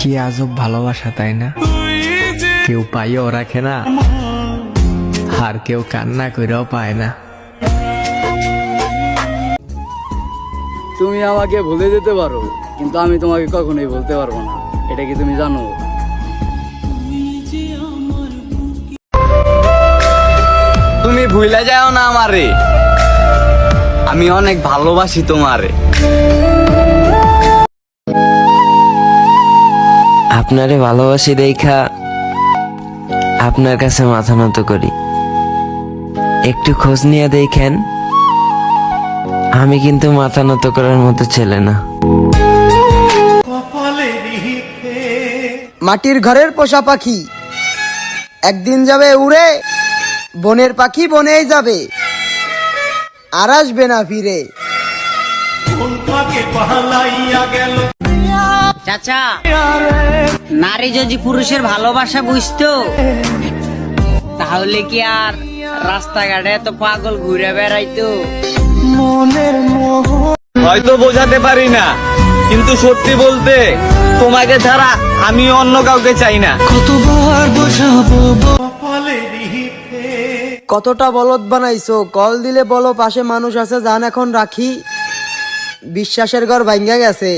কি আজব ভালোবাসা, তাই না? কেউ পাইও রাখে না, আর কেউ কান্না করেও পায় না। তুমি আমাকে ভুলে যেতে পারো, কিন্তু আমি তোমাকে কখনোই বলতে পারবো না। এটা কি তুমি জানো? তুমি ভুলে যাও না আমারে, আমি অনেক ভালোবাসি তোমারে। আপনারে ভালোবাসি দেখা আপনার কাছে মাথা নত করি। একটু খোঁজ নিয়ে দেখেন, আমি কিন্তু মাথা নত করার মতো ছেলে না। মাটির ঘরের পোষা পাখি একদিন যাবে উড়ে, বনের পাখি বনেই যাবে, আর আসবে না ফিরে। চাচা, নারী যদি পুরুষের ভালোবাসা বুঝতো, তাহলে কি আর রাস্তাঘাটে এত পাগল ঘুরে বেড়াইতো? হয়তো বোঝাতে পারি না, কিন্তু সত্যি বলতে তোমাকে ছাড়া আমি অন্য কাউকে চাই না। কতটা বলদ বানাইছো, কল দিলে বলো পাশে মানুষ আছে, জান এখন রাখি। বিশ্বাসের ঘর ভাঙ্গা গেছে,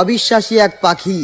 অবিশ্বাসী এক পাখি।